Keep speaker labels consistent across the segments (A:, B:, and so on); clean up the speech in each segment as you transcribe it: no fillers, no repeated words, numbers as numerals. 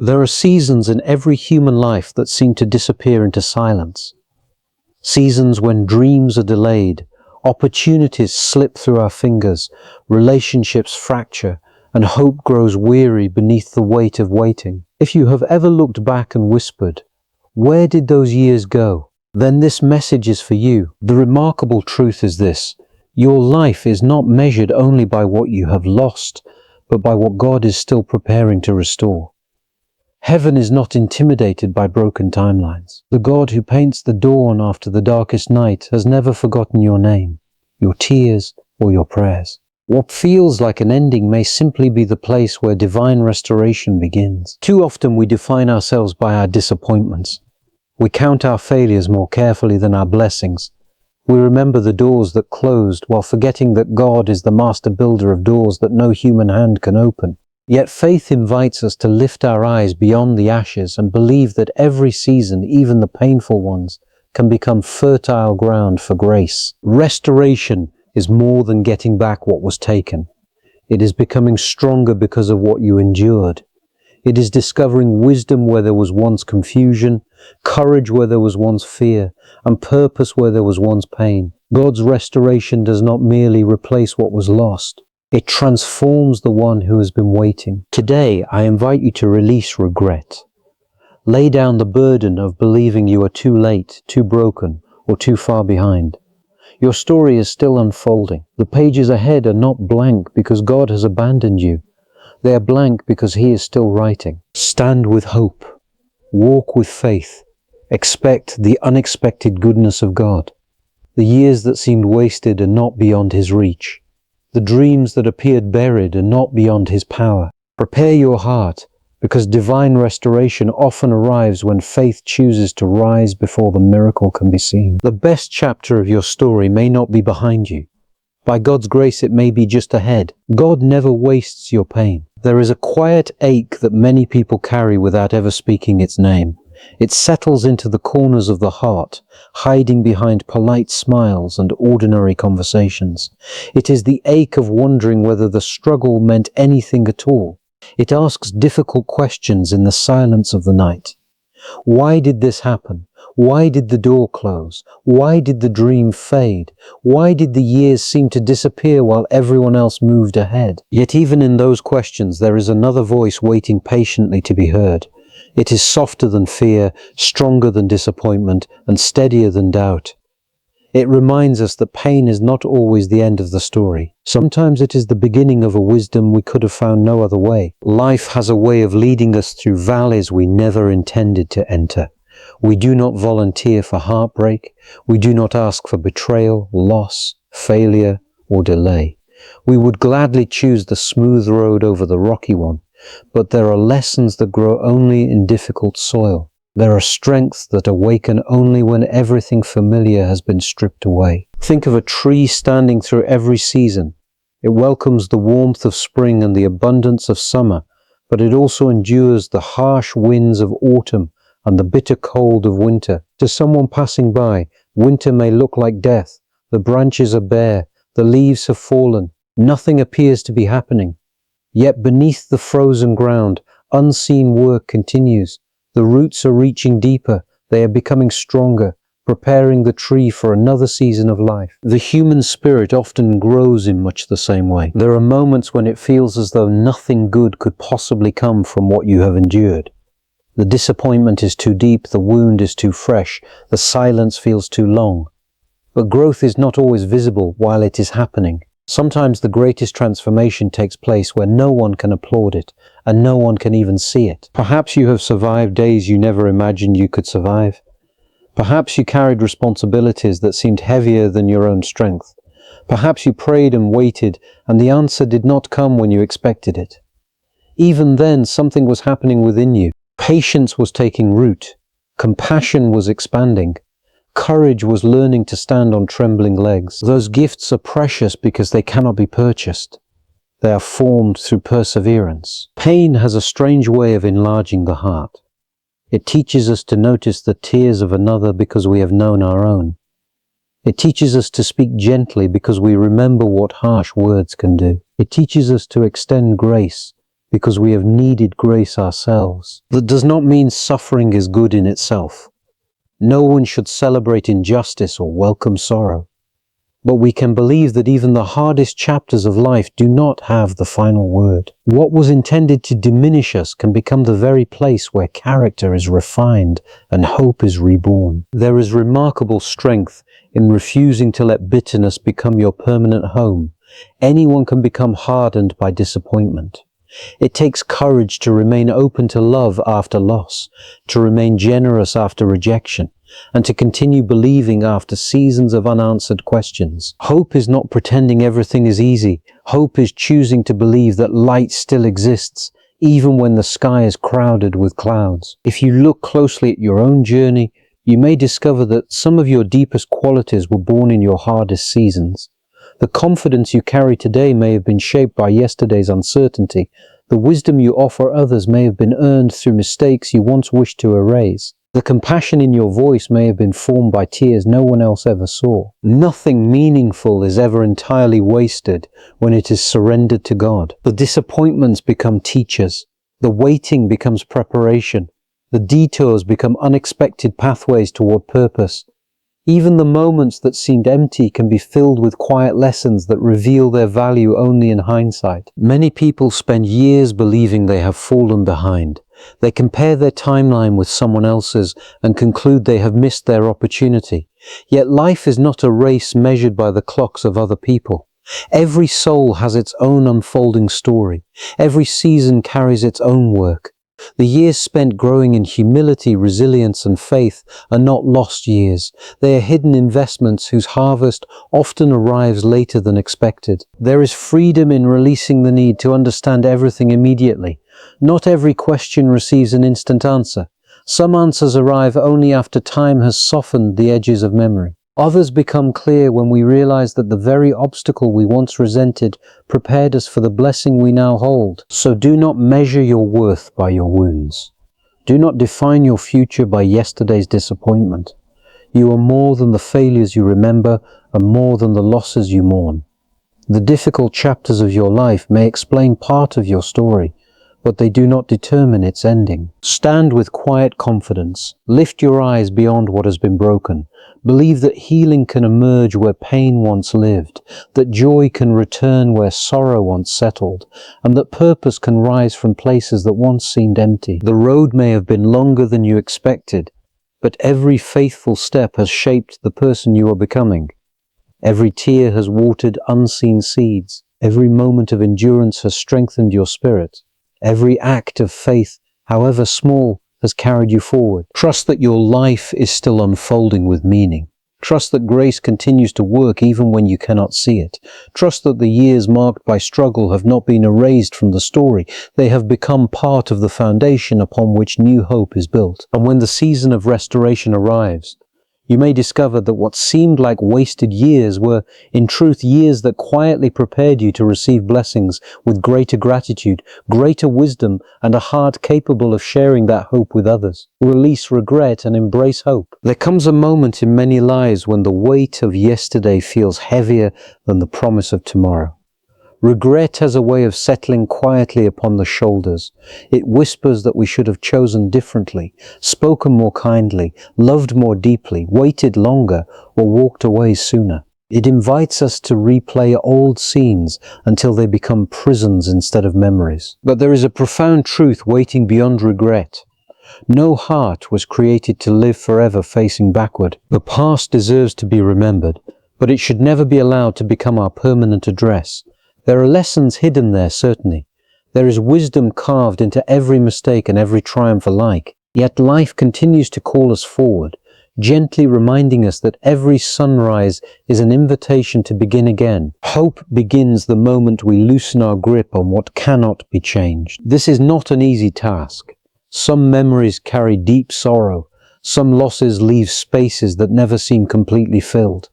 A: There are seasons in every human life that seem to disappear into silence. Seasons when dreams are delayed, opportunities slip through our fingers, relationships fracture, and hope grows weary beneath the weight of waiting. If you have ever looked back and whispered, "Where did those years go?" then this message is for you. The remarkable truth is this: your life is not measured only by what you have lost, but by what God is still preparing to restore. Heaven is not intimidated by broken timelines. The God who paints the dawn after the darkest night has never forgotten your name, your tears, or your prayers. What feels like an ending may simply be the place where divine restoration begins. Too often we define ourselves by our disappointments. We count our failures more carefully than our blessings. We remember the doors that closed while forgetting that God is the master builder of doors that no human hand can open. Yet faith invites us to lift our eyes beyond the ashes and believe that every season, even the painful ones, can become fertile ground for grace. Restoration is more than getting back what was taken. It is becoming stronger because of what you endured. It is discovering wisdom where there was once confusion, courage where there was once fear, and purpose where there was once pain. God's restoration does not merely replace what was lost. It transforms the one who has been waiting. Today, I invite you to release regret. Lay down the burden of believing you are too late, too broken, or too far behind. Your story is still unfolding. The pages ahead are not blank because God has abandoned you. They are blank because He is still writing. Stand with hope. Walk with faith. Expect the unexpected goodness of God. The years that seemed wasted are not beyond His reach. The dreams that appeared buried are not beyond His power. Prepare your heart, because divine restoration often arrives when faith chooses to rise before the miracle can be seen. The best chapter of your story may not be behind you. By God's grace, it may be just ahead. God never wastes your pain. There is a quiet ache that many people carry without ever speaking its name. It settles into the corners of the heart, hiding behind polite smiles and ordinary conversations. It is the ache of wondering whether the struggle meant anything at all. It asks difficult questions in the silence of the night. Why did this happen? Why did the door close? Why did the dream fade? Why did the years seem to disappear while everyone else moved ahead? Yet even in those questions, there is another voice waiting patiently to be heard. It is softer than fear, stronger than disappointment, and steadier than doubt. It reminds us that pain is not always the end of the story. Sometimes it is the beginning of a wisdom we could have found no other way. Life has a way of leading us through valleys we never intended to enter. We do not volunteer for heartbreak. We do not ask for betrayal, loss, failure, or delay. We would gladly choose the smooth road over the rocky one. But there are lessons that grow only in difficult soil. There are strengths that awaken only when everything familiar has been stripped away. Think of a tree standing through every season. It welcomes the warmth of spring and the abundance of summer, but it also endures the harsh winds of autumn and the bitter cold of winter. To someone passing by, winter may look like death. The branches are bare, the leaves have fallen, nothing appears to be happening. Yet beneath the frozen ground, unseen work continues. The roots are reaching deeper, they are becoming stronger, preparing the tree for another season of life. The human spirit often grows in much the same way. There are moments when it feels as though nothing good could possibly come from what you have endured. The disappointment is too deep, the wound is too fresh, the silence feels too long. But growth is not always visible while it is happening. Sometimes the greatest transformation takes place where no one can applaud it, and no one can even see it. Perhaps you have survived days you never imagined you could survive. Perhaps you carried responsibilities that seemed heavier than your own strength. Perhaps you prayed and waited, and the answer did not come when you expected it. Even then, something was happening within you. Patience was taking root. Compassion was expanding. Courage was learning to stand on trembling legs. Those gifts are precious because they cannot be purchased. They are formed through perseverance. Pain has a strange way of enlarging the heart. It teaches us to notice the tears of another because we have known our own. It teaches us to speak gently because we remember what harsh words can do. It teaches us to extend grace because we have needed grace ourselves. That does not mean suffering is good in itself. No one should celebrate injustice or welcome sorrow. But we can believe that even the hardest chapters of life do not have the final word. What was intended to diminish us can become the very place where character is refined and hope is reborn. There is remarkable strength in refusing to let bitterness become your permanent home. Anyone can become hardened by disappointment. It takes courage to remain open to love after loss, to remain generous after rejection, and to continue believing after seasons of unanswered questions. Hope is not pretending everything is easy. Hope is choosing to believe that light still exists, even when the sky is crowded with clouds. If you look closely at your own journey, you may discover that some of your deepest qualities were born in your hardest seasons. The confidence you carry today may have been shaped by yesterday's uncertainty. The wisdom you offer others may have been earned through mistakes you once wished to erase. The compassion in your voice may have been formed by tears no one else ever saw. Nothing meaningful is ever entirely wasted when it is surrendered to God. The disappointments become teachers. The waiting becomes preparation. The detours become unexpected pathways toward purpose. Even the moments that seemed empty can be filled with quiet lessons that reveal their value only in hindsight. Many people spend years believing they have fallen behind. They compare their timeline with someone else's and conclude they have missed their opportunity. Yet life is not a race measured by the clocks of other people. Every soul has its own unfolding story. Every season carries its own work. The years spent growing in humility, resilience, and faith are not lost years. They are hidden investments whose harvest often arrives later than expected. There is freedom in releasing the need to understand everything immediately. Not every question receives an instant answer. Some answers arrive only after time has softened the edges of memory. Others become clear when we realize that the very obstacle we once resented prepared us for the blessing we now hold. So do not measure your worth by your wounds. Do not define your future by yesterday's disappointment. You are more than the failures you remember and more than the losses you mourn. The difficult chapters of your life may explain part of your story, but they do not determine its ending. Stand with quiet confidence. Lift your eyes beyond what has been broken. Believe that healing can emerge where pain once lived, that joy can return where sorrow once settled, and that purpose can rise from places that once seemed empty. The road may have been longer than you expected, but every faithful step has shaped the person you are becoming. Every tear has watered unseen seeds. Every moment of endurance has strengthened your spirit. Every act of faith, however small, has carried you forward. Trust that your life is still unfolding with meaning. Trust that grace continues to work even when you cannot see it. Trust that the years marked by struggle have not been erased from the story. They have become part of the foundation upon which new hope is built. And when the season of restoration arrives, you may discover that what seemed like wasted years were, in truth, years that quietly prepared you to receive blessings with greater gratitude, greater wisdom, and a heart capable of sharing that hope with others. Release regret and embrace hope. There comes a moment in many lives when the weight of yesterday feels heavier than the promise of tomorrow. Regret has a way of settling quietly upon the shoulders. It whispers that we should have chosen differently, spoken more kindly, loved more deeply, waited longer, or walked away sooner. It invites us to replay old scenes until they become prisons instead of memories. But there is a profound truth waiting beyond regret. No heart was created to live forever facing backward. The past deserves to be remembered, but it should never be allowed to become our permanent address. There are lessons hidden there, certainly. There is wisdom carved into every mistake and every triumph alike. Yet life continues to call us forward, gently reminding us that every sunrise is an invitation to begin again. Hope begins the moment we loosen our grip on what cannot be changed. This is not an easy task. Some memories carry deep sorrow. Some losses leave spaces that never seem completely filled.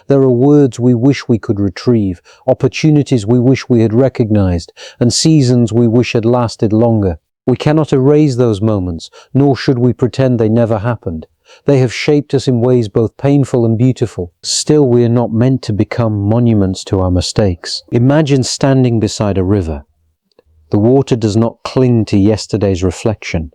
A: There are words we wish we could retrieve, opportunities we wish we had recognized, and seasons we wish had lasted longer. We cannot erase those moments, nor should we pretend they never happened. They have shaped us in ways both painful and beautiful. Still, we are not meant to become monuments to our mistakes. Imagine standing beside a river. The water does not cling to yesterday's reflection.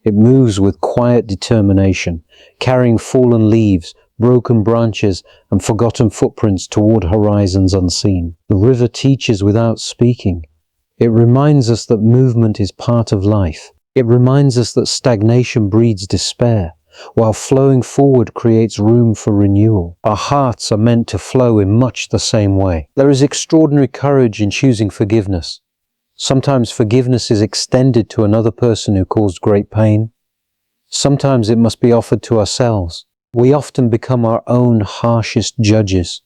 A: It moves with quiet determination, carrying fallen leaves, broken branches, and forgotten footprints toward horizons unseen. The river teaches without speaking. It reminds us that movement is part of life. It reminds us that stagnation breeds despair, while flowing forward creates room for renewal. Our hearts are meant to flow in much the same way. There is extraordinary courage in choosing forgiveness. Sometimes forgiveness is extended to another person who caused great pain. Sometimes it must be offered to ourselves. We often become our own harshest judges,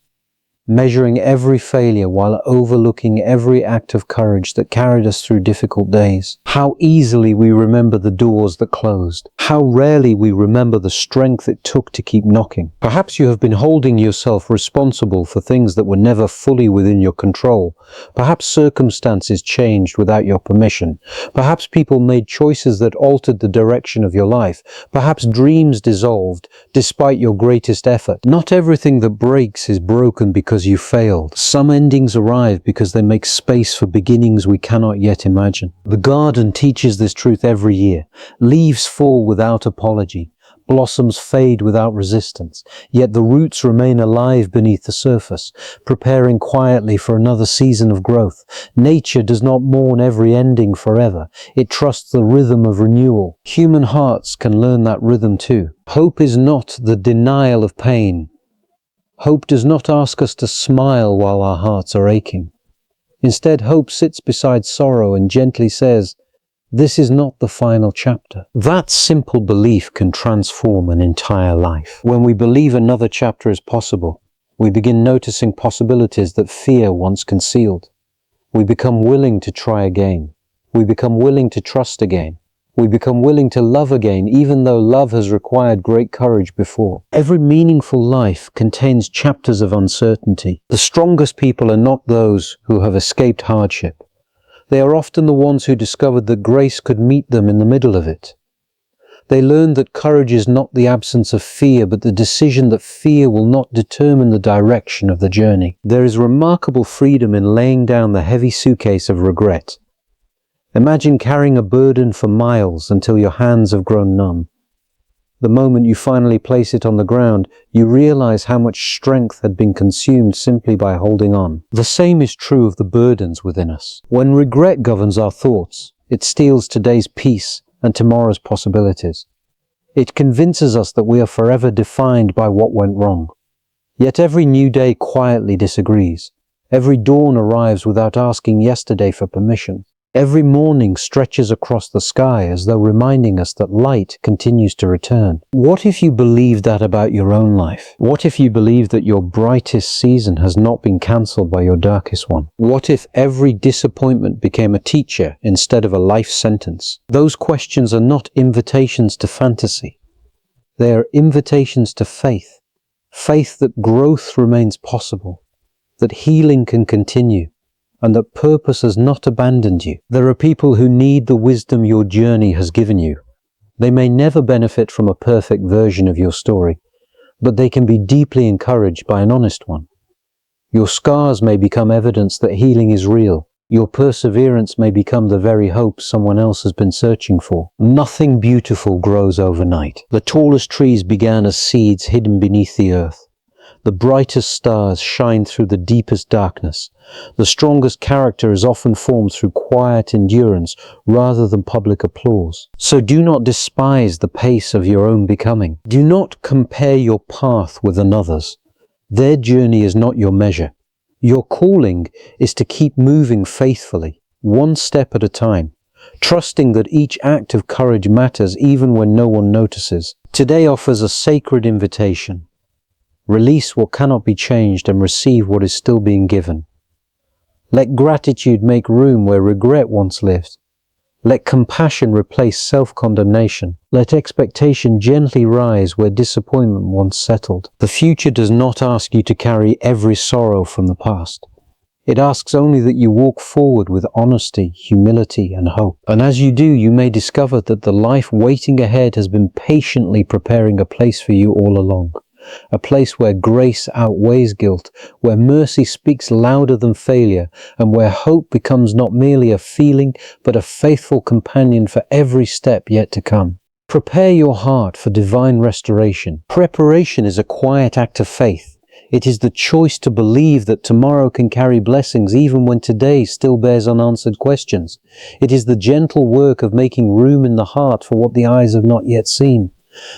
A: measuring every failure while overlooking every act of courage that carried us through difficult days. How easily we remember the doors that closed. How rarely we remember the strength it took to keep knocking. Perhaps you have been holding yourself responsible for things that were never fully within your control. Perhaps circumstances changed without your permission. Perhaps people made choices that altered the direction of your life. Perhaps dreams dissolved despite your greatest effort. Not everything that breaks is broken because you failed. Some endings arrive because they make space for beginnings we cannot yet imagine. The garden teaches this truth every year. Leaves fall without apology. Blossoms fade without resistance, yet the roots remain alive beneath the surface, preparing quietly for another season of growth. Nature does not mourn every ending forever. It trusts the rhythm of renewal. Human hearts can learn that rhythm too. Hope is not the denial of pain. Hope does not ask us to smile while our hearts are aching. Instead, hope sits beside sorrow and gently says, "This is not the final chapter." That simple belief can transform an entire life. When we believe another chapter is possible, we begin noticing possibilities that fear once concealed. We become willing to try again. We become willing to trust again. We become willing to love again, even though love has required great courage before. Every meaningful life contains chapters of uncertainty. The strongest people are not those who have escaped hardship. They are often the ones who discovered that grace could meet them in the middle of it. They learned that courage is not the absence of fear, but the decision that fear will not determine the direction of the journey. There is remarkable freedom in laying down the heavy suitcase of regret. Imagine carrying a burden for miles until your hands have grown numb. The moment you finally place it on the ground, you realize how much strength had been consumed simply by holding on. The same is true of the burdens within us. When regret governs our thoughts, it steals today's peace and tomorrow's possibilities. It convinces us that we are forever defined by what went wrong. Yet every new day quietly disagrees. Every dawn arrives without asking yesterday for permission. Every morning stretches across the sky as though reminding us that light continues to return. What if you believed that about your own life? What if you believed that your brightest season has not been cancelled by your darkest one? What if every disappointment became a teacher instead of a life sentence? Those questions are not invitations to fantasy. They are invitations to faith. Faith that growth remains possible, that healing can continue, and that purpose has not abandoned you. There are people who need the wisdom your journey has given you. They may never benefit from a perfect version of your story, but they can be deeply encouraged by an honest one. Your scars may become evidence that healing is real. Your perseverance may become the very hope someone else has been searching for. Nothing beautiful grows overnight. The tallest trees began as seeds hidden beneath the earth. The brightest stars shine through the deepest darkness. The strongest character is often formed through quiet endurance rather than public applause. So do not despise the pace of your own becoming. Do not compare your path with another's. Their journey is not your measure. Your calling is to keep moving faithfully, one step at a time, trusting that each act of courage matters even when no one notices. Today offers a sacred invitation. Release what cannot be changed and receive what is still being given. Let gratitude make room where regret once lived. Let compassion replace self-condemnation. Let expectation gently rise where disappointment once settled. The future does not ask you to carry every sorrow from the past. It asks only that you walk forward with honesty, humility, and hope. And as you do, you may discover that the life waiting ahead has been patiently preparing a place for you all along. a place where grace outweighs guilt, where mercy speaks louder than failure, and where hope becomes not merely a feeling, but a faithful companion for every step yet to come. Prepare your heart for divine restoration. Preparation is a quiet act of faith. It is the choice to believe that tomorrow can carry blessings even when today still bears unanswered questions. It is the gentle work of making room in the heart for what the eyes have not yet seen.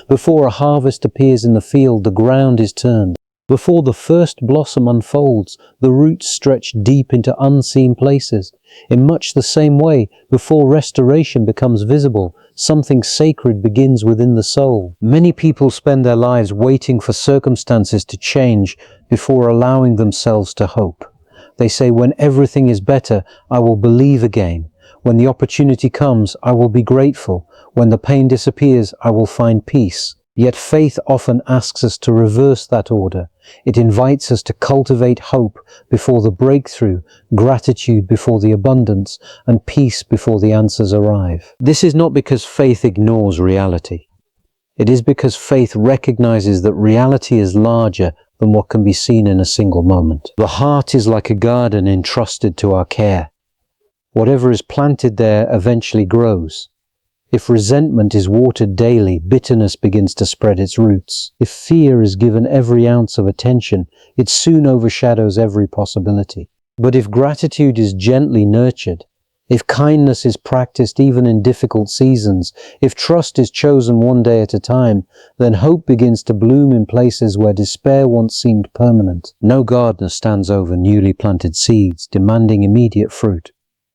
A: Before a harvest appears in the field, the ground is turned. Before the first blossom unfolds, the roots stretch deep into unseen places. In much the same way, before restoration becomes visible, something sacred begins within the soul. Many people spend their lives waiting for circumstances to change before allowing themselves to hope. They say, when everything is better, I will believe again. When the opportunity comes, I will be grateful. When the pain disappears, I will find peace. Yet faith often asks us to reverse that order. It invites us to cultivate hope before the breakthrough, gratitude before the abundance, and peace before the answers arrive. This is not because faith ignores reality. It is because faith recognizes that reality is larger than what can be seen in a single moment. The heart is like a garden entrusted to our care. Whatever is planted there eventually grows. If resentment is watered daily, bitterness begins to spread its roots. If fear is given every ounce of attention, it soon overshadows every possibility. But if gratitude is gently nurtured, if kindness is practiced even in difficult seasons, if trust is chosen one day at a time, then hope begins to bloom in places where despair once seemed permanent. No gardener stands over newly planted seeds, demanding immediate fruit.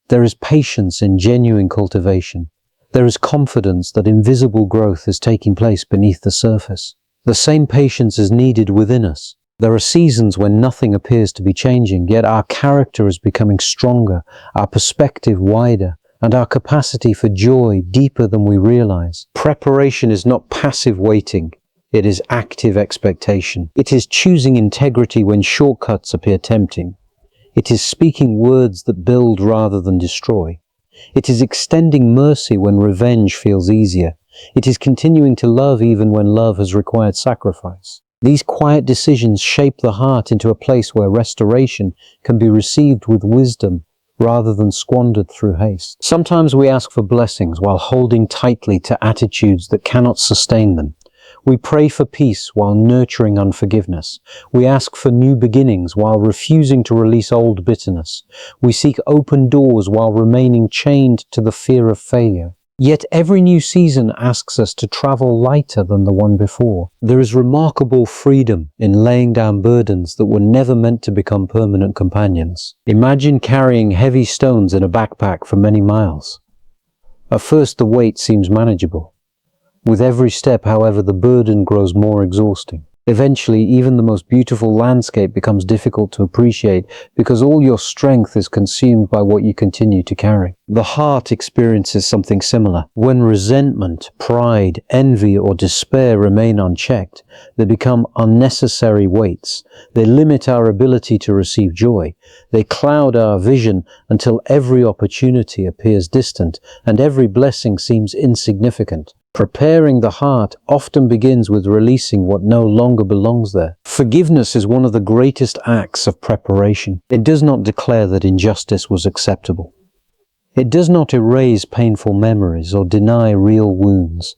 A: There is patience in genuine cultivation. There is confidence that invisible growth is taking place beneath the surface. The same patience is needed within us. There are seasons when nothing appears to be changing, yet our character is becoming stronger, our perspective wider, and our capacity for joy deeper than we realize. Preparation is not passive waiting. It is active expectation. It is choosing integrity when shortcuts appear tempting. It is speaking words that build rather than destroy. It is extending mercy when revenge feels easier. It is continuing to love even when love has required sacrifice. These quiet decisions shape the heart into a place where restoration can be received with wisdom rather than squandered through haste. Sometimes we ask for blessings while holding tightly to attitudes that cannot sustain them. We pray for peace while nurturing unforgiveness. We ask for new beginnings while refusing to release old bitterness. We seek open doors while remaining chained to the fear of failure. Yet every new season asks us to travel lighter than the one before. There is remarkable freedom in laying down burdens that were never meant to become permanent companions. Imagine carrying heavy stones in a backpack for many miles. At first the weight seems manageable. With every step, however, the burden grows more exhausting. Eventually, even the most beautiful landscape becomes difficult to appreciate because all your strength is consumed by what you continue to carry. The heart experiences something similar. When resentment, pride, envy, or despair remain unchecked, they become unnecessary weights. They limit our ability to receive joy. They cloud our vision until every opportunity appears distant and every blessing seems insignificant. Preparing the heart often begins with releasing what no longer belongs there. Forgiveness is one of the greatest acts of preparation. It does not declare that injustice was acceptable. It does not erase painful memories or deny real wounds.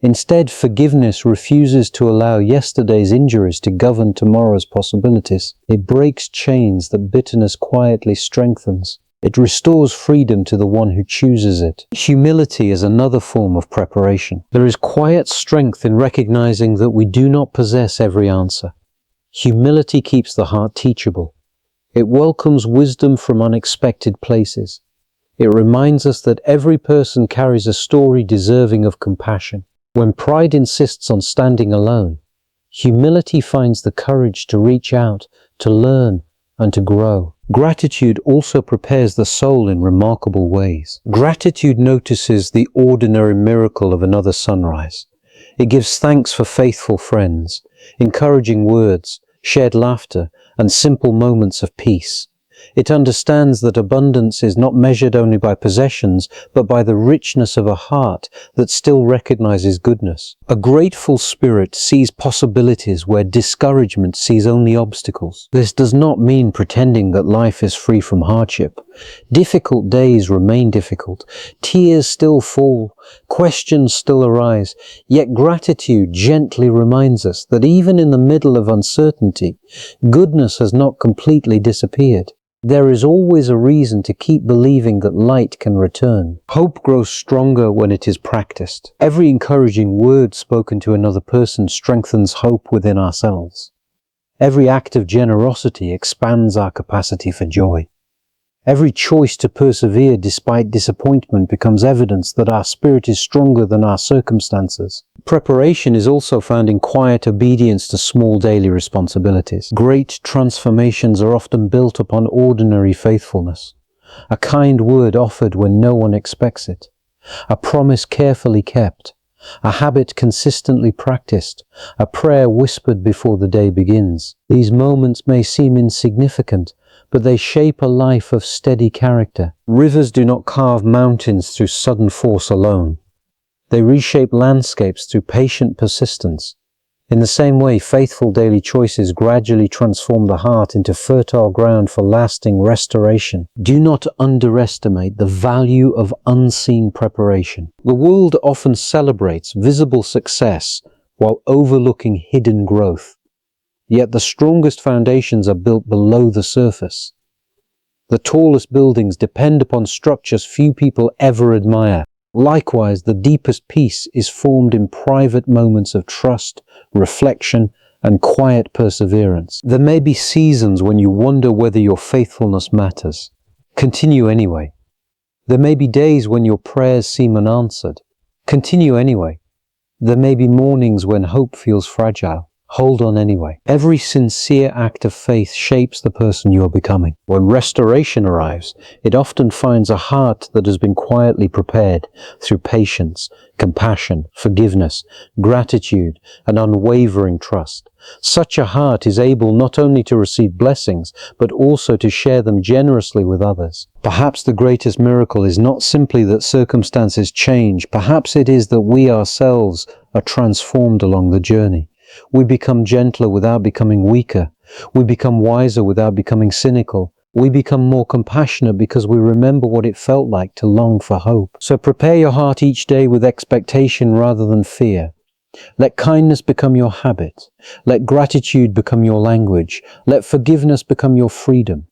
A: Instead, forgiveness refuses to allow yesterday's injuries to govern tomorrow's possibilities. It breaks chains that bitterness quietly strengthens. It restores freedom to the one who chooses it. Humility is another form of preparation. There is quiet strength in recognizing that we do not possess every answer. Humility keeps the heart teachable. It welcomes wisdom from unexpected places. It reminds us that every person carries a story deserving of compassion. When pride insists on standing alone, humility finds the courage to reach out, to learn, and to grow. Gratitude also prepares the soul in remarkable ways. Gratitude notices the ordinary miracle of another sunrise. It gives thanks for faithful friends, encouraging words, shared laughter, and simple moments of peace. It understands that abundance is not measured only by possessions, but by the richness of a heart that still recognizes goodness. A grateful spirit sees possibilities where discouragement sees only obstacles. This does not mean pretending that life is free from hardship. Difficult days remain difficult. Tears still fall. Questions still arise. Yet gratitude gently reminds us that even in the middle of uncertainty, goodness has not completely disappeared. There is always a reason to keep believing that light can return. Hope grows stronger when it is practiced. Every encouraging word spoken to another person strengthens hope within ourselves. Every act of generosity expands our capacity for joy. Every choice to persevere despite disappointment becomes evidence that our spirit is stronger than our circumstances. Preparation is also found in quiet obedience to small daily responsibilities. Great transformations are often built upon ordinary faithfulness. A kind word offered when no one expects it. A promise carefully kept. A habit consistently practiced. A prayer whispered before the day begins. These moments may seem insignificant, but they shape a life of steady character. Rivers do not carve mountains through sudden force alone. They reshape landscapes through patient persistence. In the same way, faithful daily choices gradually transform the heart into fertile ground for lasting restoration. Do not underestimate the value of unseen preparation. The world often celebrates visible success while overlooking hidden growth. Yet the strongest foundations are built below the surface. The tallest buildings depend upon structures few people ever admire. Likewise, the deepest peace is formed in private moments of trust, reflection, and quiet perseverance. There may be seasons when you wonder whether your faithfulness matters. Continue anyway. There may be days when your prayers seem unanswered. Continue anyway. There may be mornings when hope feels fragile. Hold on anyway. Every sincere act of faith shapes the person you are becoming. When restoration arrives, it often finds a heart that has been quietly prepared through patience, compassion, forgiveness, gratitude, and unwavering trust. Such a heart is able not only to receive blessings, but also to share them generously with others. Perhaps the greatest miracle is not simply that circumstances change. Perhaps it is that we ourselves are transformed along the journey. We become gentler without becoming weaker. We become wiser without becoming cynical. We become more compassionate because we remember what it felt like to long for hope. So prepare your heart each day with expectation rather than fear. Let kindness become your habit. Let gratitude become your language. Let forgiveness become your freedom.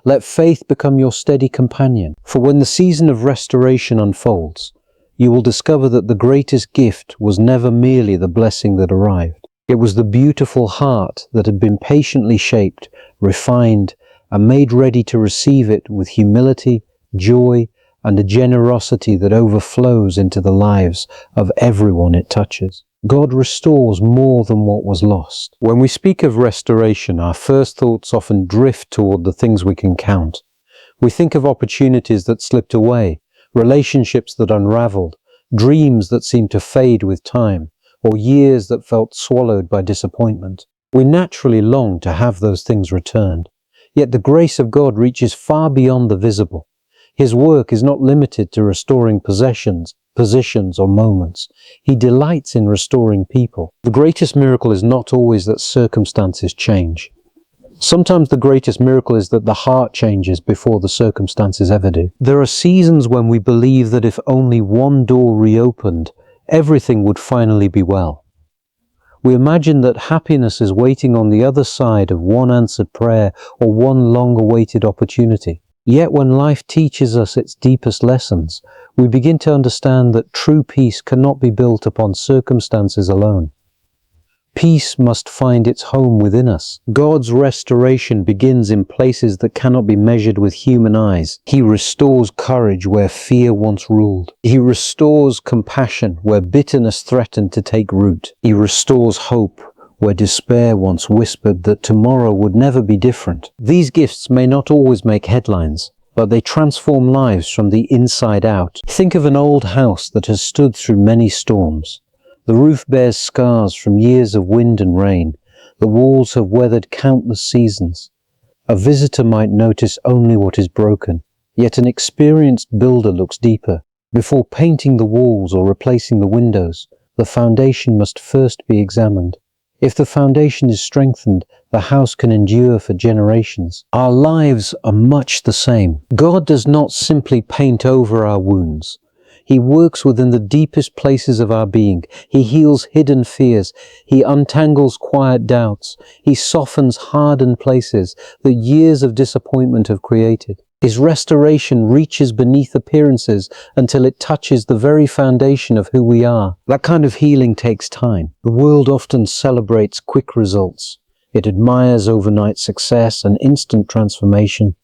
A: Let faith become your steady companion. For when the season of restoration unfolds, you will discover that the greatest gift was never merely the blessing that arrived. It was the beautiful heart that had been patiently shaped, refined, and made ready to receive it with humility, joy, and a generosity that overflows into the lives of everyone it touches. God restores more than what was lost. When we speak of restoration, our first thoughts often drift toward the things we can count. We think of opportunities that slipped away, relationships that unraveled, dreams that seemed to fade with time, or years that felt swallowed by disappointment. We naturally long to have those things returned. Yet the grace of God reaches far beyond the visible. His work is not limited to restoring possessions, positions, or moments. He delights in restoring people. The greatest miracle is not always that circumstances change. Sometimes the greatest miracle is that the heart changes before the circumstances ever do. There are seasons when we believe that if only one door reopened, everything would finally be well. We imagine that happiness is waiting on the other side of one answered prayer or one long-awaited opportunity. Yet when life teaches us its deepest lessons, we begin to understand that true peace cannot be built upon circumstances alone. Peace must find its home within us. God's restoration begins in places that cannot be measured with human eyes. He restores courage where fear once ruled. He restores compassion where bitterness threatened to take root. He restores hope where despair once whispered that tomorrow would never be different. These gifts may not always make headlines, but they transform lives from the inside out. Think of an old house that has stood through many storms. The roof bears scars from years of wind and rain. The walls have weathered countless seasons. A visitor might notice only what is broken, yet an experienced builder looks deeper. Before painting the walls or replacing the windows, the foundation must first be examined. If the foundation is strengthened, the house can endure for generations. Our lives are much the same. God does not simply paint over our wounds. He works within the deepest places of our being. He heals hidden fears. He untangles quiet doubts. He softens hardened places that years of disappointment have created. His restoration reaches beneath appearances until it touches the very foundation of who we are. That kind of healing takes time. The world often celebrates quick results. It admires overnight success and instant transformation.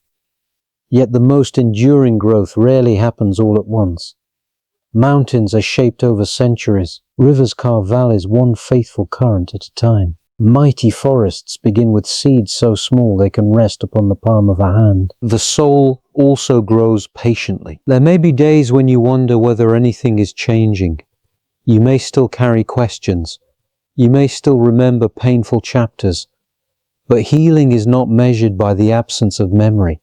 A: Yet the most enduring growth rarely happens all at once. Mountains are shaped over centuries. Rivers carve valleys one faithful current at a time. Mighty forests begin with seeds so small they can rest upon the palm of a hand. The soul also grows patiently. There may be days when you wonder whether anything is changing. You may still carry questions. You may still remember painful chapters. But healing is not measured by the absence of memory.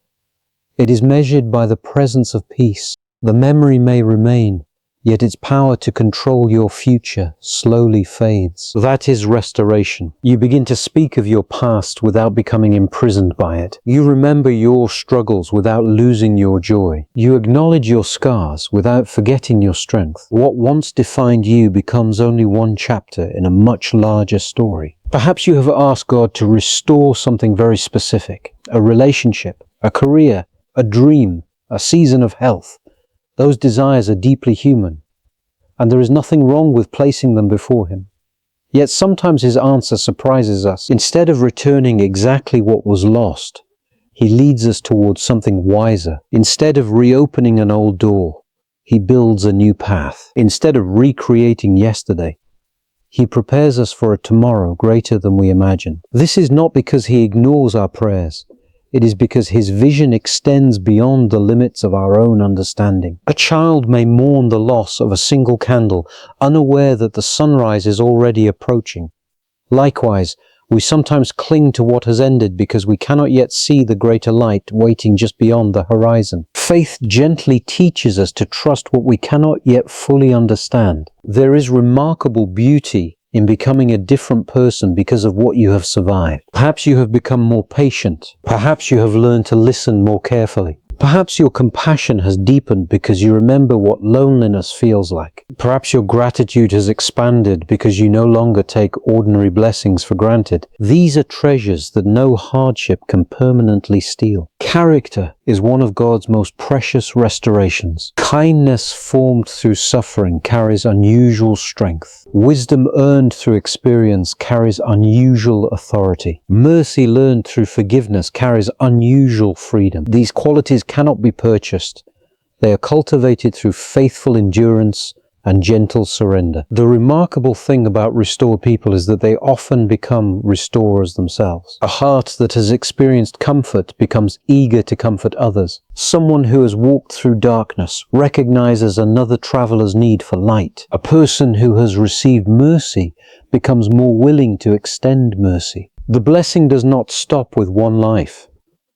A: It is measured by the presence of peace. The memory may remain, yet its power to control your future slowly fades. That is restoration. You begin to speak of your past without becoming imprisoned by it. You remember your struggles without losing your joy. You acknowledge your scars without forgetting your strength. What once defined you becomes only one chapter in a much larger story. Perhaps you have asked God to restore something very specific, a relationship, a career, a dream, a season of health. Those desires are deeply human, and there is nothing wrong with placing them before Him. Yet sometimes His answer surprises us. Instead of returning exactly what was lost, He leads us towards something wiser. Instead of reopening an old door, He builds a new path. Instead of recreating yesterday, He prepares us for a tomorrow greater than we imagine. This is not because He ignores our prayers. It is because His vision extends beyond the limits of our own understanding. A child may mourn the loss of a single candle, unaware that the sunrise is already approaching. Likewise, we sometimes cling to what has ended because we cannot yet see the greater light waiting just beyond the horizon. Faith gently teaches us to trust what we cannot yet fully understand. There is remarkable beauty in becoming a different person because of what you have survived. Perhaps you have become more patient. Perhaps you have learned to listen more carefully. Perhaps your compassion has deepened because you remember what loneliness feels like. Perhaps your gratitude has expanded because you no longer take ordinary blessings for granted. These are treasures that no hardship can permanently steal. Character is one of God's most precious restorations. Kindness formed through suffering carries unusual strength. Wisdom earned through experience carries unusual authority. Mercy learned through forgiveness carries unusual freedom. These qualities cannot be purchased. They are cultivated through faithful endurance and gentle surrender. The remarkable thing about restored people is that they often become restorers themselves. A heart that has experienced comfort becomes eager to comfort others. Someone who has walked through darkness recognizes another traveler's need for light. A person who has received mercy becomes more willing to extend mercy. The blessing does not stop with one life.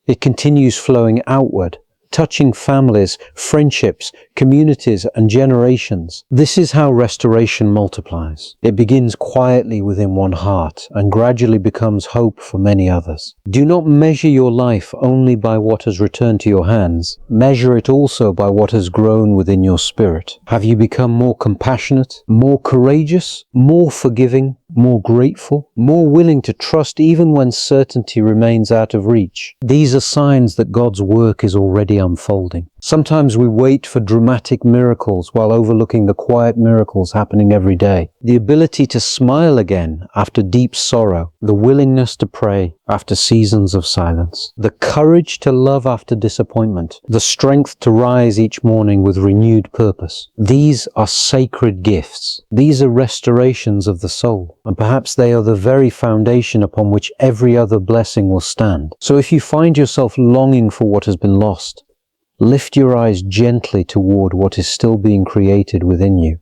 A: It continues flowing outward, touching families, friendships, communities, and generations. This is how restoration multiplies. It begins quietly within one heart and gradually becomes hope for many others. Do not measure your life only by what has returned to your hands. Measure it also by what has grown within your spirit. Have you become more compassionate, more courageous, more forgiving, more grateful, more willing to trust even when certainty remains out of reach? These are signs that God's work is already unfolding. Sometimes we wait for dramatic miracles while overlooking the quiet miracles happening every day. The ability to smile again after deep sorrow, the willingness to pray after seasons of silence, the courage to love after disappointment, the strength to rise each morning with renewed purpose. These are sacred gifts. These are restorations of the soul, and perhaps they are the very foundation upon which every other blessing will stand. So if you find yourself longing for what has been lost, lift your eyes gently toward what is still being created within you.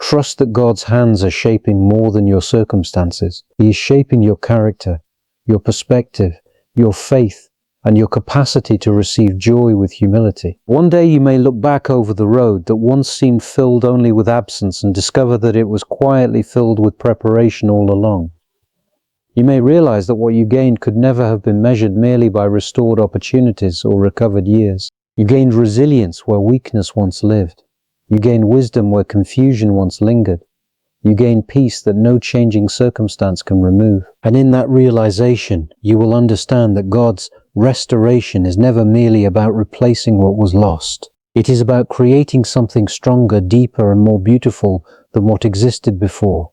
A: Trust that God's hands are shaping more than your circumstances. He is shaping your character, your perspective, your faith, and your capacity to receive joy with humility. One day you may look back over the road that once seemed filled only with absence and discover that it was quietly filled with preparation all along. You may realize that what you gained could never have been measured merely by restored opportunities or recovered years. You gained resilience where weakness once lived. You gained wisdom where confusion once lingered. You gain peace that no changing circumstance can remove. And in that realization, you will understand that God's restoration is never merely about replacing what was lost. It is about creating something stronger, deeper, and more beautiful than what existed before.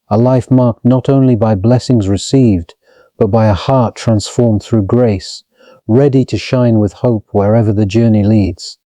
A: A life marked not only by blessings received, but by a heart transformed through grace, ready to shine with hope wherever the journey leads.